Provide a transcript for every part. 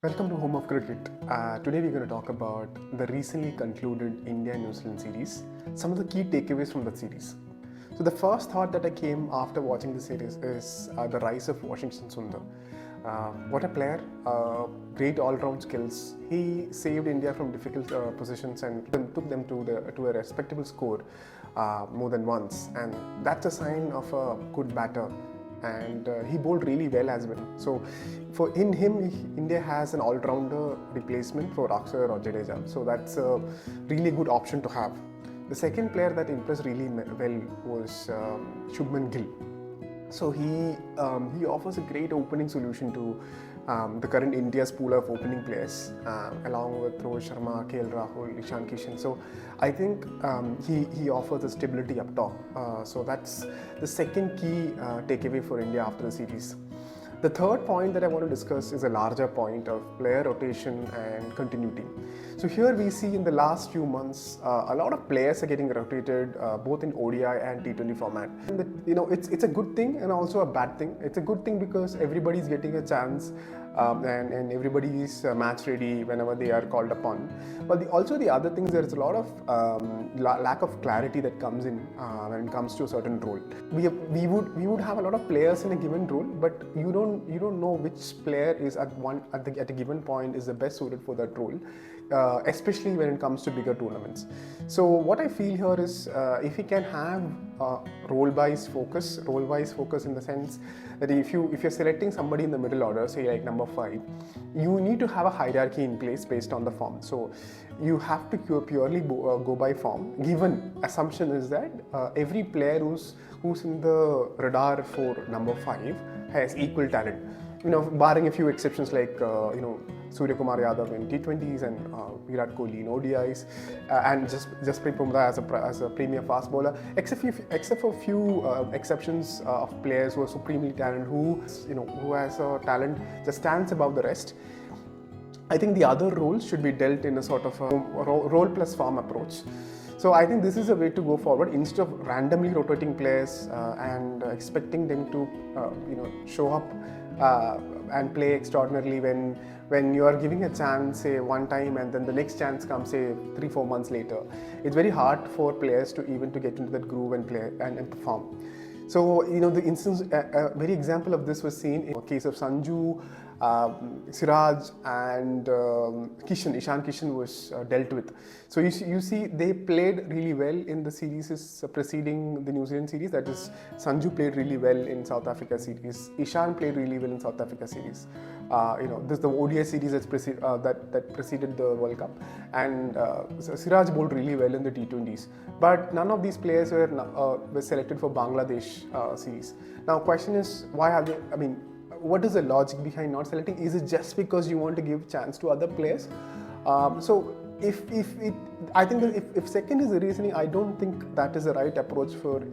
Welcome to Home of Cricket. Today we're going to talk about the recently concluded India-New Zealand series, some of the key takeaways from that series. So the first thought that I came after watching the series is the rise of Washington Sundar. What a player, great all-round skills. He saved India from difficult positions and took them to a respectable score more than once, and that's a sign of a good batter. And he bowled really well as well. So in him, India has an all-rounder replacement for Akshar or Jadeja. So that's a really good option to have. The second player that impressed really well was Shubman Gill. So he offers a great opening solution to the current India's pool of opening players, along with Rohit Sharma, KL Rahul, Ishan Kishan. So I think he offers a stability up top. So that's the second key takeaway for India after the series. The third point that I want to discuss is a larger point of player rotation and continuity. So here we see in the last few months, a lot of players are getting rotated both in ODI and T20 format. And it's a good thing and also a bad thing. It's a good thing because everybody's getting a chance and everybody is match ready whenever they are called upon. But also the other things, there's a lot of lack of clarity that comes in when it comes to a certain role. We would have a lot of players in a given role, but you don't know which player is at a given point is the best suited for that role, especially when it comes to bigger tournaments. So what I feel here is if we can have role-wise focus in the sense that if you're selecting somebody in the middle order, say like number 5, you need to have a hierarchy in place based on the form. So you have to purely go by form. Given assumption is that every player who's in the radar for number 5 has equal talent. Barring a few exceptions like Surya Kumar Yadav in T20s and Virat Kohli in ODIs, and Jasprit Bumrah as a premier fast bowler, except for a few exceptions of players who are supremely talented, who has a talent just stands above the rest. I think the other roles should be dealt in a sort of a role plus form approach. So I think this is a way to go forward instead of randomly rotating players and expecting them to show up and play extraordinarily when you are giving a chance, say one time, and then the next chance comes, say 3-4 months later. It's very hard for players to get into that groove and play and perform. So the instance, a very example of this was seen in the case of Sanju, Siraj and Ishan Kishan was dealt with. So you see they played really well in the series preceding the New Zealand series. That is, Sanju played really well in South Africa series. Ishan played really well in South Africa series. This is the ODI series that preceded the World Cup, and Siraj bowled really well in the T20s. But none of these players were selected for Bangladesh series. Now, question is, why are they? What is the logic behind not selecting? Is it just because you want to give chance to other players? So I think that if second is the reasoning, I don't think that is the right approach for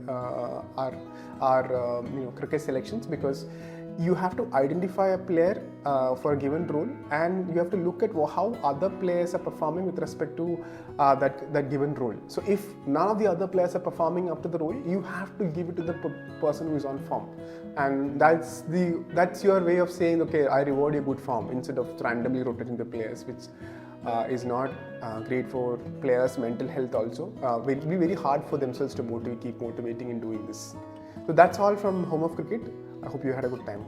our cricket selections, because you have to identify a player for a given role, and you have to look at how other players are performing with respect to that given role. So if none of the other players are performing up to the role, you have to give it to the person who is on form, and that's your way of saying, okay, I reward a good form, instead of randomly rotating the players, which is not great for players' mental health also. It will be very hard for themselves to keep motivating in doing this. So that's all from Home of Cricket. I hope you had a good time.